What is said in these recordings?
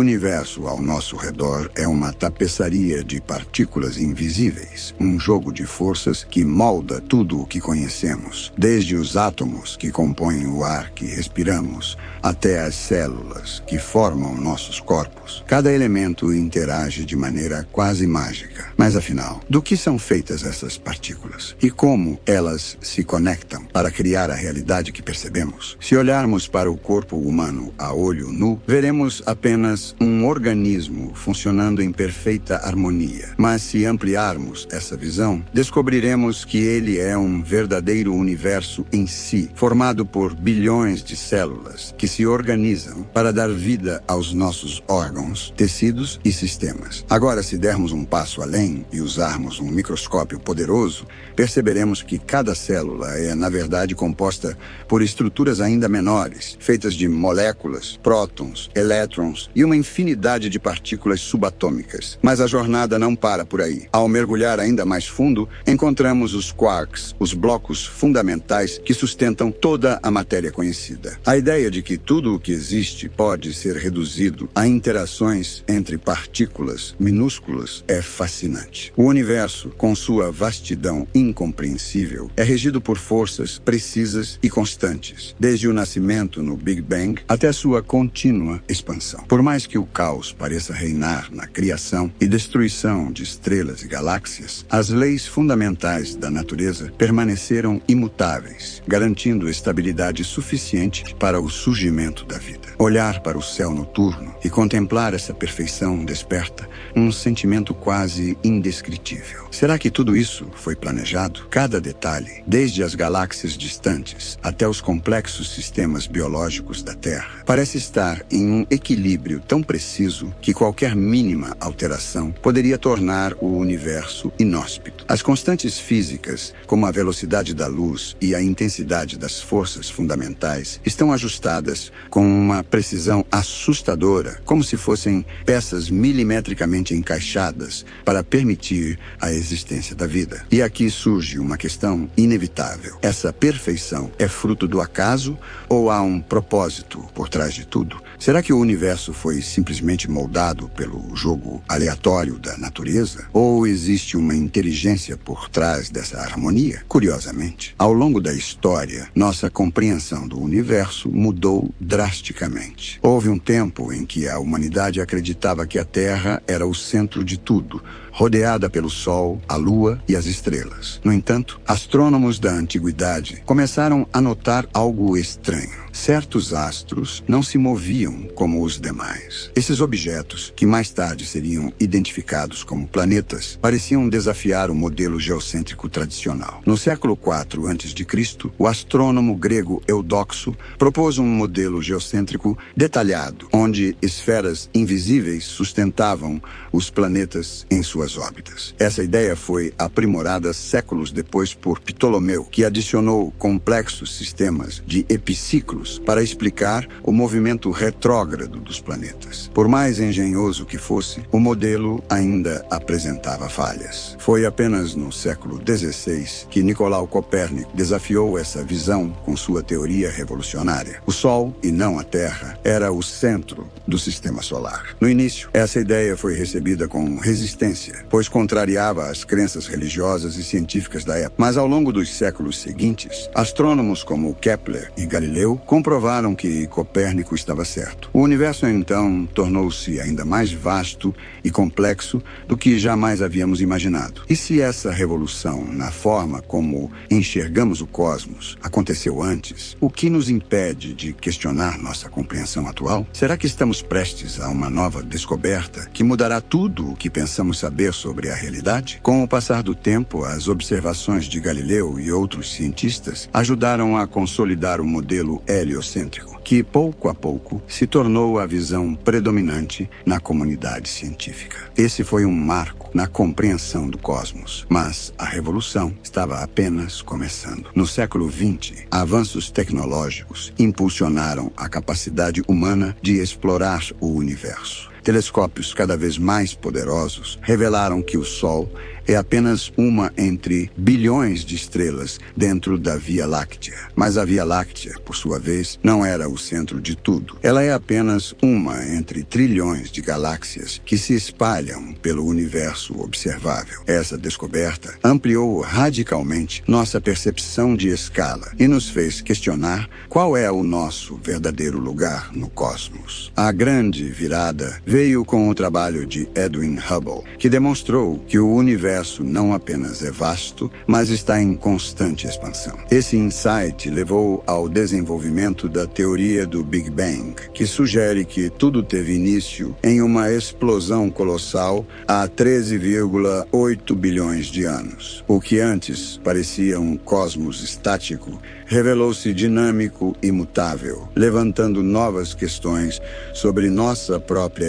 universo ao nosso redor é uma tapeçaria de partículas invisíveis, um jogo de forças que molda tudo o que conhecemos, desde os átomos que compõem o ar que respiramos, até as células que formam nossos corpos. Cada elemento interage de maneira quase mágica. Mas afinal, do que são feitas essas partículas? E como elas se conectam para criar a realidade que percebemos? Se olharmos para o corpo humano a olho nu, veremos apenas um organismo funcionando em perfeita harmonia. Mas se ampliarmos essa visão, descobriremos que ele é um verdadeiro universo em si, formado por bilhões de células que se organizam para dar vida aos nossos órgãos, tecidos e sistemas. Agora, se dermos um passo além e usarmos um microscópio poderoso, perceberemos que cada célula é, na verdade, composta por estruturas ainda menores, feitas de moléculas, prótons, elétrons e uma infinidade de partículas subatômicas. Mas a jornada não para por aí. Ao mergulhar ainda mais fundo, encontramos os quarks, os blocos fundamentais que sustentam toda a matéria conhecida. A ideia de que tudo o que existe pode ser reduzido a interações entre partículas minúsculas é fascinante. O universo, com sua vastidão incompreensível, é regido por forças precisas e constantes, desde o nascimento no Big Bang até sua contínua expansão. Por mais que o caos pareça reinar na criação e destruição de estrelas e galáxias, as leis fundamentais da natureza permaneceram imutáveis, garantindo estabilidade suficiente para o surgimento da vida. Olhar para o céu noturno e contemplar essa perfeição desperta um sentimento quase indescritível. Será que tudo isso foi planejado? Cada detalhe, desde as galáxias distantes até os complexos sistemas biológicos da Terra, parece estar em um equilíbrio tão preciso que qualquer mínima alteração poderia tornar o universo inóspito. As constantes físicas, como a velocidade da luz e a intensidade das forças fundamentais, estão ajustadas com uma precisão assustadora, como se fossem peças milimetricamente encaixadas para permitir a existência da vida. E aqui surge uma questão inevitável. Essa perfeição é fruto do acaso ou há um propósito por trás de tudo? Será que o universo foi simplesmente moldado pelo jogo aleatório da natureza? Ou existe uma inteligência por trás dessa harmonia? Curiosamente, ao longo da história, nossa compreensão do universo mudou drasticamente. Houve um tempo em que a humanidade acreditava que a Terra era o centro de tudo, rodeada pelo Sol, a Lua e as estrelas. No entanto, astrônomos da antiguidade começaram a notar algo estranho. Certos astros não se moviam como os demais. Esses objetos, que mais tarde seriam identificados como planetas, pareciam desafiar o modelo geocêntrico tradicional. No século IV a.C., o astrônomo grego Eudoxo propôs um modelo geocêntrico detalhado, onde esferas invisíveis sustentavam os planetas em suas órbitas. Essa ideia foi aprimorada séculos depois por Ptolomeu, que adicionou complexos sistemas de epiciclos para explicar o movimento retrógrado dos planetas. Por mais engenhoso que fosse, o modelo ainda apresentava falhas. Foi apenas no século XVI que Nicolau Copérnico desafiou essa visão com sua teoria revolucionária. O Sol, e não a Terra, era o centro do sistema solar. No início, essa ideia foi recebida com resistência, pois contrariava as crenças religiosas e científicas da época. Mas ao longo dos séculos seguintes, astrônomos como Kepler e Galileu comprovaram que Copérnico estava certo. O universo, então, tornou-se ainda mais vasto e complexo do que jamais havíamos imaginado. E se essa revolução na forma como enxergamos o cosmos aconteceu antes, o que nos impede de questionar nossa compreensão atual? Será que estamos prestes a uma nova descoberta que mudará tudo o que pensamos saber sobre a realidade? Com o passar do tempo, as observações de Galileu e outros cientistas ajudaram a consolidar o modelo heliocêntrico, que pouco a pouco se tornou a visão predominante na comunidade científica. Esse foi um marco na compreensão do cosmos, mas a revolução estava apenas começando. No século XX, avanços tecnológicos impulsionaram a capacidade humana de explorar o universo. Telescópios cada vez mais poderosos revelaram que o Sol é apenas uma entre bilhões de estrelas dentro da Via Láctea. Mas a Via Láctea, por sua vez, não era o centro de tudo. Ela é apenas uma entre trilhões de galáxias que se espalham pelo universo observável. Essa descoberta ampliou radicalmente nossa percepção de escala e nos fez questionar qual é o nosso verdadeiro lugar no cosmos. A grande virada veio com o trabalho de Edwin Hubble, que demonstrou que o universo não apenas é vasto, mas está em constante expansão. Esse insight levou ao desenvolvimento da teoria do Big Bang, que sugere que tudo teve início em uma explosão colossal há 13,8 bilhões de anos. O que antes parecia um cosmos estático revelou-se dinâmico e mutável, levantando novas questões sobre nossa própria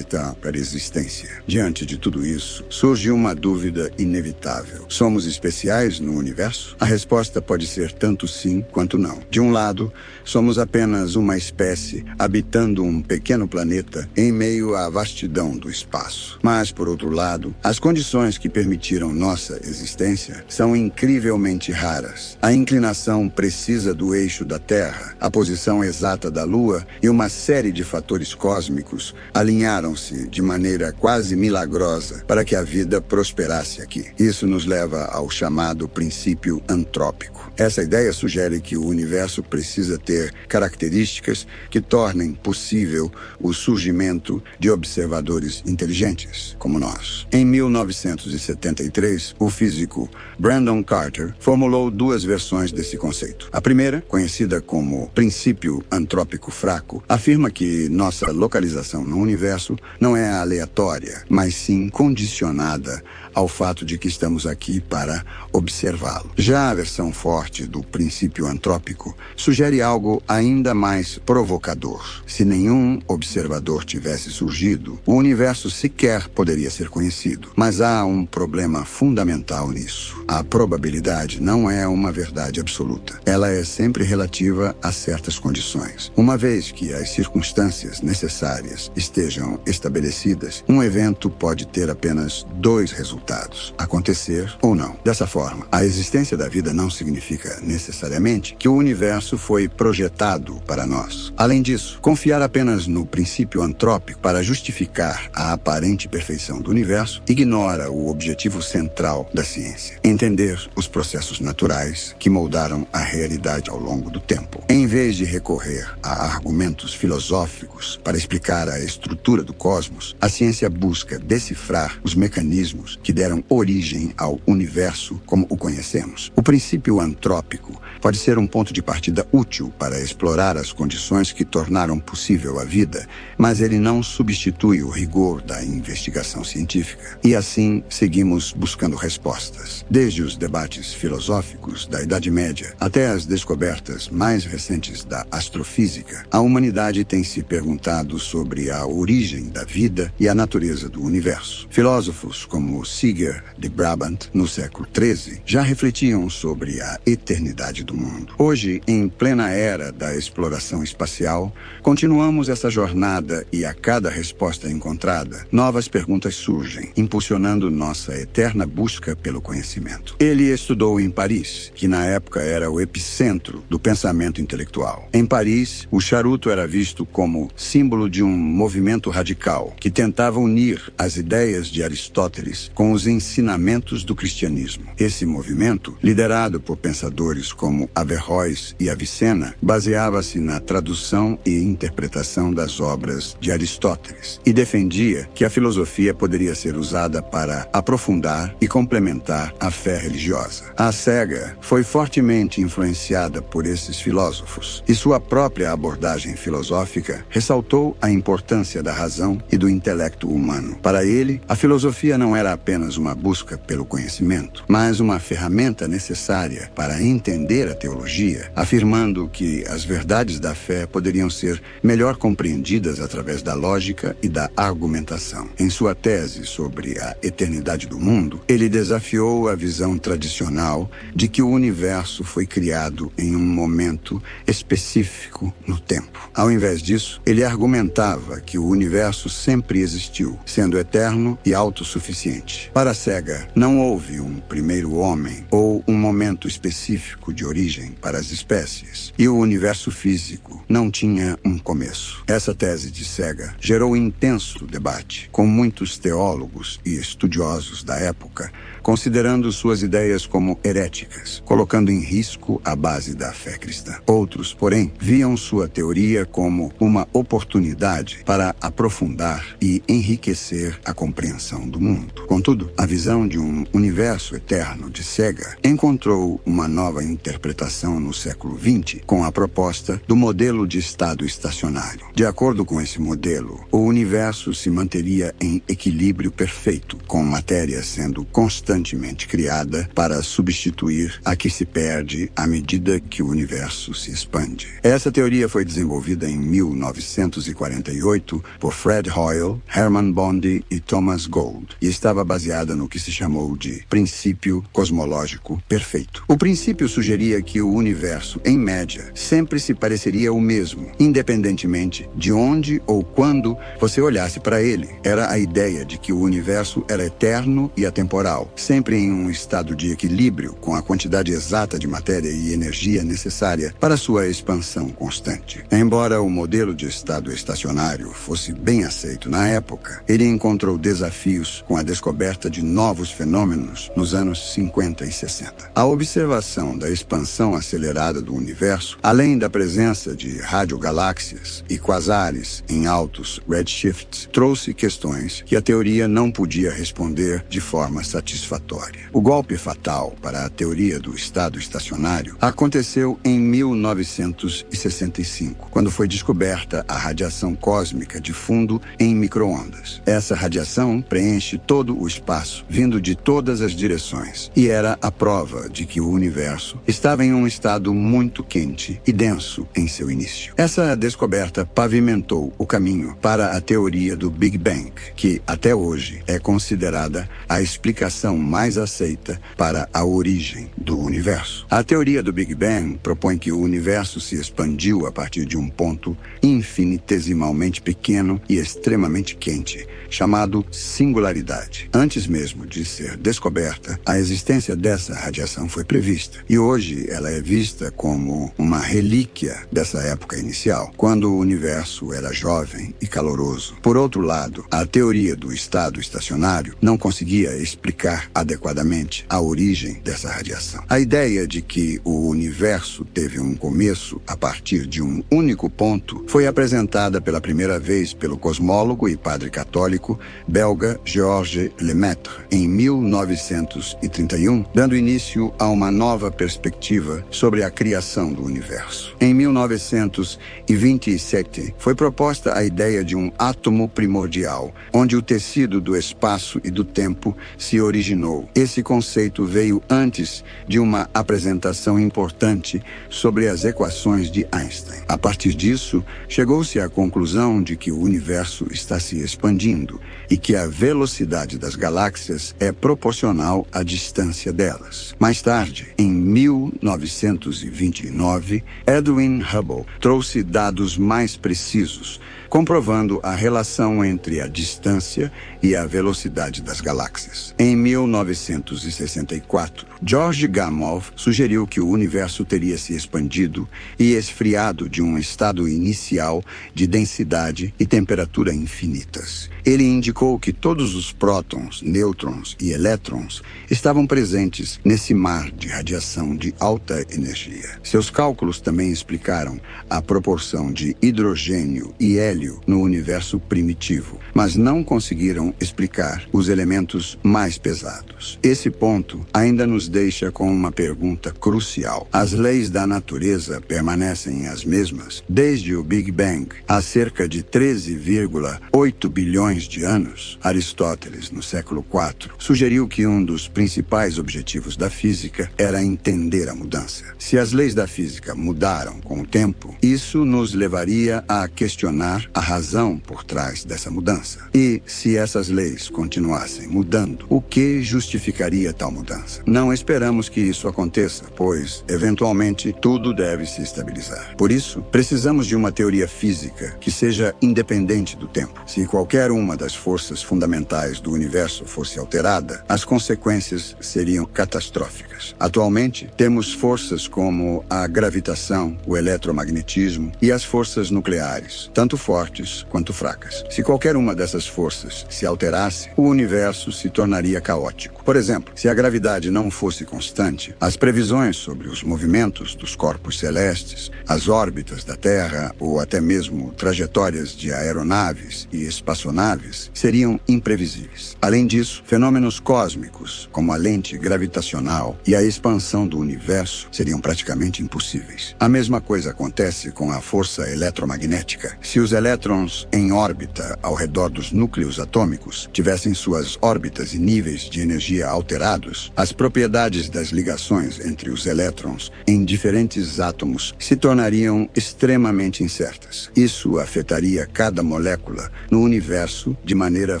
existência. Diante de tudo isso, surge uma dúvida inevitável. Somos especiais no universo? A resposta pode ser tanto sim quanto não. De um lado, somos apenas uma espécie habitando um pequeno planeta em meio à vastidão do espaço. Mas, por outro lado, as condições que permitiram nossa existência são incrivelmente raras. A inclinação precisa do eixo da Terra, a posição exata da Lua e uma série de fatores cósmicos alinharam-se de maneira quase milagrosa para que a vida prosperasse aqui. Isso nos leva ao chamado princípio antrópico. Essa ideia sugere que o universo precisa ter características que tornem possível o surgimento de observadores inteligentes, como nós. Em 1973, o físico Brandon Carter formulou duas versões desse conceito. A primeira, conhecida como princípio antrópico fraco, afirma que nossa localização no universo não é aleatória, mas sim condicionada ao fato de que estamos aqui para observá-lo. Já a versão forte do princípio antrópico sugere algo ainda mais provocador. Se nenhum observador tivesse surgido, o universo sequer poderia ser conhecido. Mas há um problema fundamental nisso. A probabilidade não é uma verdade absoluta. Ela é sempre relativa a certas condições. Uma vez que as circunstâncias necessárias estejam estabelecidas, um evento pode ter apenas dois resultados: acontecer ou não. Dessa forma, a existência da vida não significa necessariamente que o universo foi projetado para nós. Além disso, confiar apenas no princípio antrópico para justificar a aparente perfeição do universo ignora o objetivo central da ciência: entender os processos naturais que moldaram a realidade ao longo do tempo. Em vez de recorrer a argumentos filosóficos para explicar a estrutura do cosmos, a ciência busca decifrar os mecanismos que deram origem ao universo como o conhecemos. O princípio antrópico pode ser um ponto de partida útil para explorar as condições que tornaram possível a vida, mas ele não substitui o rigor da investigação científica. E assim, seguimos buscando respostas. Desde os debates filosóficos da Idade Média até as descobertas mais recentes da astrofísica, a humanidade tem se perguntado sobre a origem da vida e a natureza do universo. Filósofos como Siger de Brabant, no século XIII, já refletiam sobre a eternidade do mundo. Hoje, em plena era da exploração espacial, continuamos essa jornada e a cada resposta encontrada, novas perguntas surgem, impulsionando nossa eterna busca pelo conhecimento. Ele estudou em Paris, que na época era o epicentro do pensamento intelectual. Em Paris, o charuto era visto como símbolo de um movimento radical que tentava unir as ideias de Aristóteles com os ensinamentos do cristianismo. Esse movimento, liderado por pensadores como Averroes e Avicena, baseava-se na tradução e interpretação das obras de Aristóteles e defendia que a filosofia poderia ser usada para aprofundar e complementar a fé religiosa. A cega foi fortemente influenciada por esses filósofos e sua própria abordagem filosófica ressaltou a importância da razão e do intelecto humano. Para ele, a filosofia não era apenas uma busca pelo conhecimento, mas uma ferramenta necessária para entender a teologia, afirmando que as verdades da fé poderiam ser melhor compreendidas através da lógica e da argumentação. Em sua tese sobre a eternidade do mundo, ele desafiou a visão tradicional de que o universo foi criado em um momento específico no tempo. Ao invés disso, ele argumentava que o universo sempre existiu, sendo eterno e autossuficiente. Para Saga, não houve um primeiro homem ou um momento específico de origem para as espécies, e o universo físico não tinha um começo. Essa tese de Saga gerou intenso debate, com muitos teólogos e estudiosos da época considerando suas ideias como heréticas, colocando em risco a base da fé cristã. Outros, porém, viam sua teoria como uma oportunidade para aprofundar e enriquecer a compreensão do mundo. Contudo, a visão de um universo eterno de Saga encontrou uma nova interpretação no século XX com a proposta do modelo de estado estacionário. De acordo com esse modelo, o universo se manteria em equilíbrio perfeito, com matéria sendo constantemente criada para substituir a que se perde à medida que o universo se expande. Essa teoria foi desenvolvida em 1948 por Fred Hoyle, Hermann Bondi e Thomas Gold e estava baseada no que se chamou de princípio cosmológico perfeito. O princípio sugeria que o universo, em média, sempre se pareceria o mesmo, independentemente de onde ou quando você olhasse para ele. Era a ideia de que o universo era eterno e atemporal, sempre em um estado de equilíbrio com a quantidade exata de matéria e energia necessária para sua expansão constante. Embora o modelo de estado estacionário fosse bem aceito na época, ele encontrou desafios com a descoberta de novos fenômenos nos anos 50 e 60. A observação da expansão acelerada do universo, além da presença de radiogaláxias e quasares em altos redshifts, trouxe questões que a teoria não podia responder de forma satisfatória. O golpe fatal para a teoria do estado estacionário aconteceu em 1965, quando foi descoberta a radiação cósmica de fundo em micro-ondas. Essa radiação preenche todo o espaço, vindo de todas as direções, e era a prova de que o universo estava em um estado muito quente e denso em seu início. Essa descoberta pavimentou o caminho para a teoria do Big Bang, que até hoje é considerada a explicação mais aceita para a origem do universo. A teoria do Big Bang propõe que o universo se expandiu a partir de um ponto infinitesimalmente pequeno e extremamente quente, chamado singularidade. Antes mesmo de ser descoberta, a existência dessa radiação foi prevista, e hoje ela é vista como uma relíquia dessa época inicial, quando o universo era jovem e caloroso. Por outro lado, a teoria do estado estacionário não conseguia explicar adequadamente a origem dessa radiação. A ideia de que o universo teve um começo a partir de um único ponto foi apresentada pela primeira vez pelo cosmólogo e padre católico belga Georges Lemaitre em 1931, dando início a uma nova perspectiva sobre a criação do universo. Em 1927, foi proposta a ideia de um átomo primordial, onde o tecido do espaço e do tempo se originou. Esse conceito veio antes de uma apresentação importante sobre as equações de Einstein. A partir disso, chegou-se à conclusão de que o universo está se expandindo e que a velocidade das galáxias é proporcional à distância delas. Mais tarde, em 1929, Edwin Hubble trouxe dados mais precisos, comprovando a relação entre a distância e a velocidade das galáxias. Em 1964, George Gamow sugeriu que o universo teria se expandido e esfriado de um estado inicial de densidade e temperatura infinitas. Ele indicou que todos os prótons, nêutrons e elétrons estavam presentes nesse mar de radiação de alta energia. Seus cálculos também explicaram a proporção de hidrogênio e hélio hélio no universo primitivo, mas não conseguiram explicar os elementos mais pesados. Esse ponto ainda nos deixa com uma pergunta crucial. As leis da natureza permanecem as mesmas desde o Big Bang, há cerca de 13,8 bilhões de anos. Aristóteles, no século IV, sugeriu que um dos principais objetivos da física era entender a mudança. Se as leis da física mudaram com o tempo, isso nos levaria a questionar a razão por trás dessa mudança. E se essas leis continuassem mudando, o que justificaria tal mudança? Não esperamos que isso aconteça, pois, eventualmente, tudo deve se estabilizar. Por isso, precisamos de uma teoria física que seja independente do tempo. Se qualquer uma das forças fundamentais do universo fosse alterada, as consequências seriam catastróficas. Atualmente, temos forças como a gravitação, o eletromagnetismo e as forças nucleares, tanto fortes quanto fracas. Se qualquer uma dessas forças se alterasse, o universo se tornaria caótico. Por exemplo, se a gravidade não fosse constante, as previsões sobre os movimentos dos corpos celestes, as órbitas da Terra ou até mesmo trajetórias de aeronaves e espaçonaves seriam imprevisíveis. Além disso, fenômenos cósmicos, como a lente gravitacional e a expansão do universo, seriam praticamente impossíveis. A mesma coisa acontece com a força eletromagnética. Se os elétrons em órbita ao redor dos núcleos atômicos tivessem suas órbitas e níveis de energia alterados, as propriedades das ligações entre os elétrons em diferentes átomos se tornariam extremamente incertas. Isso afetaria cada molécula no universo de maneira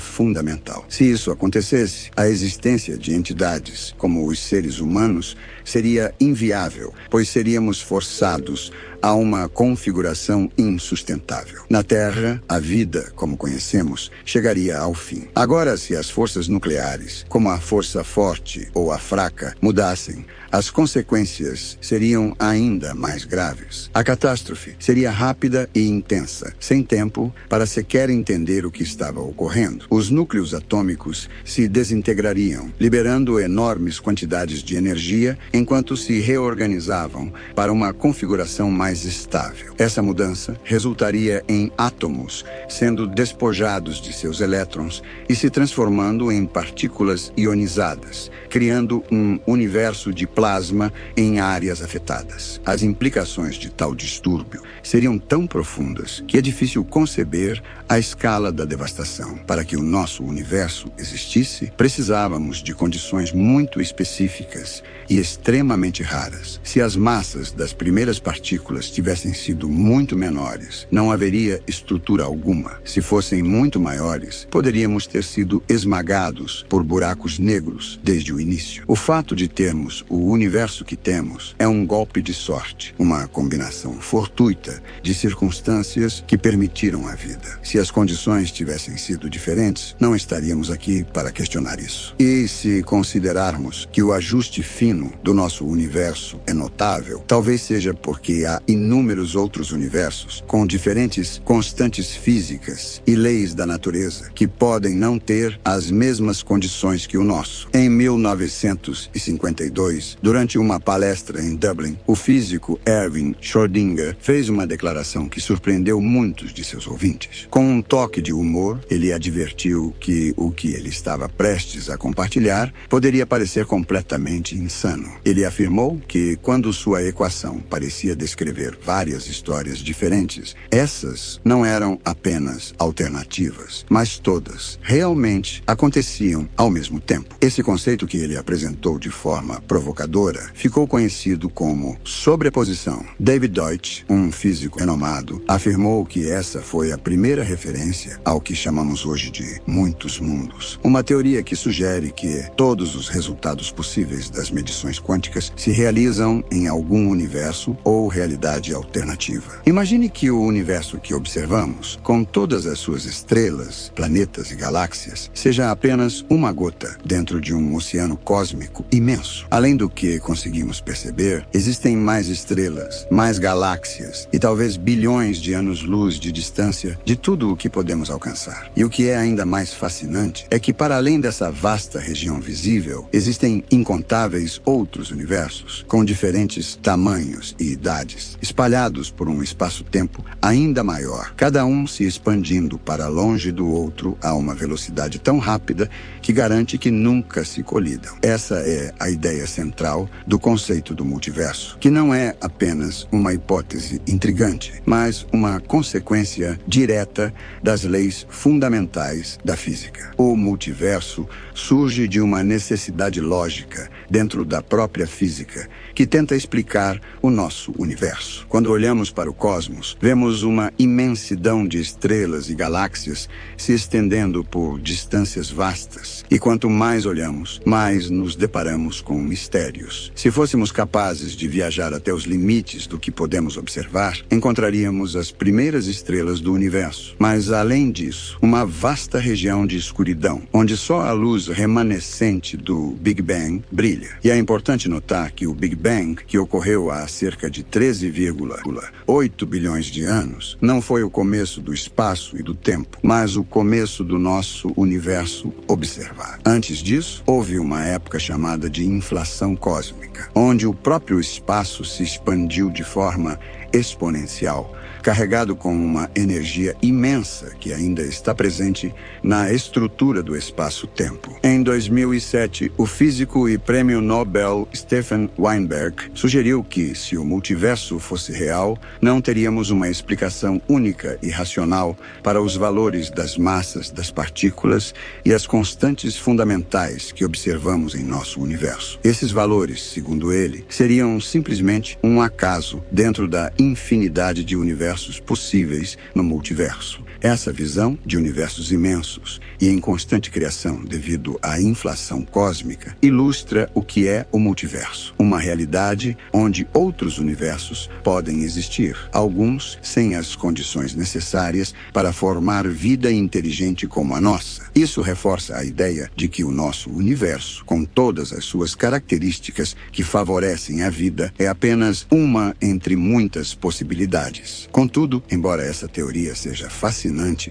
fundamental. Se isso acontecesse, a existência de entidades como os seres humanos seria inviável, pois seríamos forçados a uma configuração insustentável. Na Terra, a vida, como conhecemos, chegaria ao fim. Agora, se as forças nucleares, como a força forte ou a fraca, mudassem, as consequências seriam ainda mais graves. A catástrofe seria rápida e intensa, sem tempo para sequer entender o que estava ocorrendo. Os núcleos atômicos se desintegrariam, liberando enormes quantidades de energia enquanto se reorganizavam para uma configuração mais estável. Essa mudança resultaria em átomos sendo despojados de seus elétrons e se transformando em partículas ionizadas, criando um universo de plasma em áreas afetadas. As implicações de tal distúrbio seriam tão profundas que é difícil conceber a escala da devastação. Para que o nosso universo existisse, precisávamos de condições muito específicas e extremamente raras. Se as massas das primeiras partículas tivessem sido muito menores, não haveria estrutura alguma. Se fossem muito maiores, poderíamos ter sido esmagados por buracos negros desde o início. O fato de termos o universo que temos é um golpe de sorte, uma combinação fortuita de circunstâncias que permitiram a vida. Se as condições tivessem sido diferentes, não estaríamos aqui para questionar isso. E se considerarmos que o ajuste fino do nosso universo é notável, talvez seja porque há inúmeros outros universos com diferentes constantes físicas e leis da natureza que podem não ter as mesmas condições que o nosso. Em 1952, durante uma palestra em Dublin, o físico Erwin Schrödinger fez uma declaração que surpreendeu muitos de seus ouvintes. Com um toque de humor, ele advertiu que o que ele estava prestes a compartilhar poderia parecer completamente insano. Ele afirmou que, quando sua equação parecia descrever várias histórias diferentes, essas não eram apenas alternativas, mas todas realmente aconteciam ao mesmo tempo. Esse conceito que ele apresentou de forma provocadora ficou conhecido como sobreposição. David Deutsch, um físico renomado, afirmou que essa foi a primeira referência ao que chamamos hoje de muitos mundos. Uma teoria que sugere que todos os resultados possíveis das medições quânticas se realizam em algum universo ou realidade alternativa. Imagine que o universo que observamos, com todas as suas estrelas, planetas e galáxias, seja apenas uma gota dentro de um oceano cósmico imenso. Além do que conseguimos perceber, existem mais estrelas, mais galáxias e talvez bilhões de anos-luz de distância de tudo o que podemos alcançar. E o que é ainda mais fascinante é que, para além dessa vasta região visível, existem incontáveis outros universos com diferentes tamanhos e idades. espalhados por um espaço-tempo ainda maior, cada um se expandindo para longe do outro a uma velocidade tão rápida que garante que nunca se colidam. Essa é a ideia central do conceito do multiverso, que não é apenas uma hipótese intrigante, mas uma consequência direta das leis fundamentais da física. O multiverso surge de uma necessidade lógica dentro da própria física, que tenta explicar o nosso universo. Quando olhamos para o cosmos, vemos uma imensidão de estrelas e galáxias se estendendo por distâncias vastas. E quanto mais olhamos, mais nos deparamos com mistérios. Se fôssemos capazes de viajar até os limites do que podemos observar, encontraríamos as primeiras estrelas do universo. Mas, além disso, uma vasta região de escuridão, onde só a luz remanescente do Big Bang brilha. E é importante notar que o Big Bang, que ocorreu há cerca de 13,8 bilhões de anos, não foi o começo do espaço e do tempo, mas o começo do nosso universo observado. Antes disso, houve uma época chamada de inflação cósmica, onde o próprio espaço se expandiu de forma exponencial, carregado com uma energia imensa que ainda está presente na estrutura do espaço-tempo. Em 2007, o físico e prêmio Nobel Stephen Weinberg sugeriu que, se o multiverso fosse real, não teríamos uma explicação única e racional para os valores das massas das partículas e as constantes fundamentais que observamos em nosso universo. Esses valores, segundo ele, seriam simplesmente um acaso dentro da infinidade de universos possíveis no multiverso. Essa visão de universos imensos e em constante criação devido à inflação cósmica ilustra o que é o multiverso, uma realidade onde outros universos podem existir, alguns sem as condições necessárias para formar vida inteligente como a nossa. Isso reforça a ideia de que o nosso universo, com todas as suas características que favorecem a vida, é apenas uma entre muitas possibilidades. Contudo, embora essa teoria seja fascinante,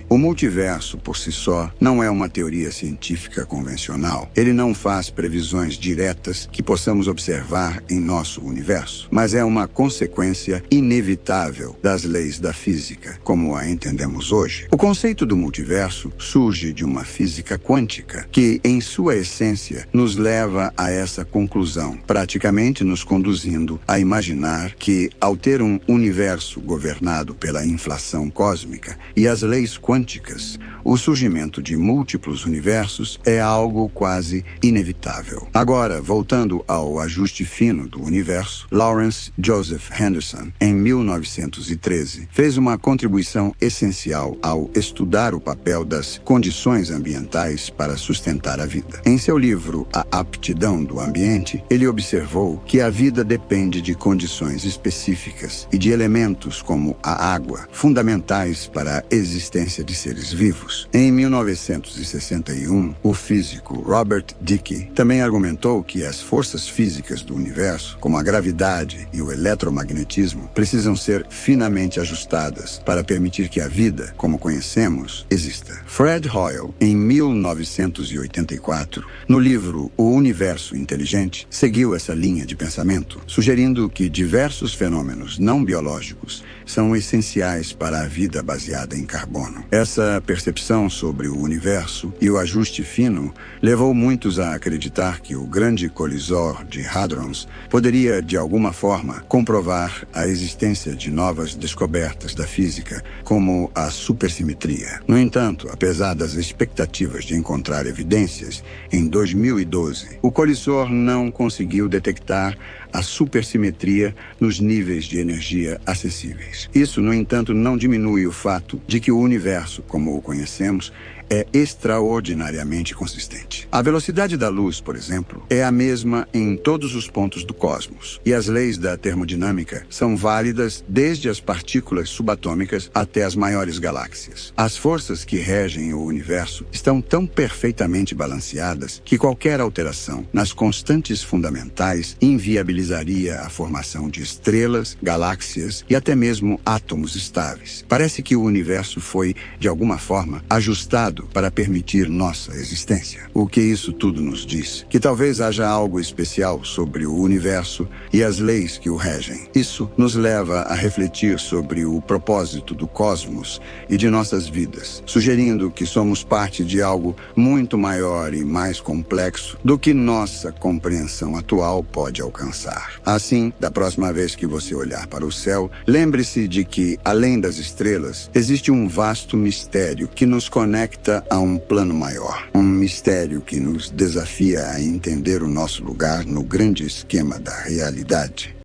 o multiverso, por si só, não é uma teoria científica convencional. Ele não faz previsões diretas que possamos observar em nosso universo, mas é uma consequência inevitável das leis da física, como a entendemos hoje. O conceito do multiverso surge de uma física quântica, que, em sua essência, nos leva a essa conclusão, praticamente nos conduzindo a imaginar que, ao ter um universo governado pela inflação cósmica e as leis quânticas, o surgimento de múltiplos universos é algo quase inevitável. Agora, voltando ao ajuste fino do universo, Lawrence Joseph Henderson, em 1913, fez uma contribuição essencial ao estudar o papel das condições ambientais para sustentar a vida. Em seu livro A Aptidão do Ambiente, ele observou que a vida depende de condições específicas e de elementos como a água, fundamentais para a existência de seres vivos. Em 1961, o físico Robert Dicke também argumentou que as forças físicas do universo, como a gravidade e o eletromagnetismo, precisam ser finamente ajustadas para permitir que a vida, como conhecemos, exista. Fred Hoyle, em 1984, no livro O Universo Inteligente, seguiu essa linha de pensamento, sugerindo que diversos fenômenos não biológicos são essenciais para a vida baseada em carbono. Essa percepção sobre o universo e o ajuste fino levou muitos a acreditar que o grande colisor de Hadrons poderia, de alguma forma, comprovar a existência de novas descobertas da física, como a supersimetria. No entanto, apesar das expectativas de encontrar evidências, em 2012, o colisor não conseguiu detectar a supersimetria nos níveis de energia acessíveis. Isso, no entanto, não diminui o fato de que o universo, como o conhecemos, é extraordinariamente consistente. A velocidade da luz, por exemplo, é a mesma em todos os pontos do cosmos, e as leis da termodinâmica são válidas desde as partículas subatômicas até as maiores galáxias. As forças que regem o universo estão tão perfeitamente balanceadas que qualquer alteração nas constantes fundamentais inviabilizaria a formação de estrelas, galáxias e até mesmo átomos estáveis. Parece que o universo foi, de alguma forma, ajustado escolhido para permitir nossa existência. O que isso tudo nos diz? Que talvez haja algo especial sobre o universo e as leis que o regem. Isso nos leva a refletir sobre o propósito do cosmos e de nossas vidas, sugerindo que somos parte de algo muito maior e mais complexo do que nossa compreensão atual pode alcançar. Assim, da próxima vez que você olhar para o céu, lembre-se de que, além das estrelas, existe um vasto mistério que nos conecta a um plano maior. Um mistério que nos desafia a entender o nosso lugar no grande esquema da realidade.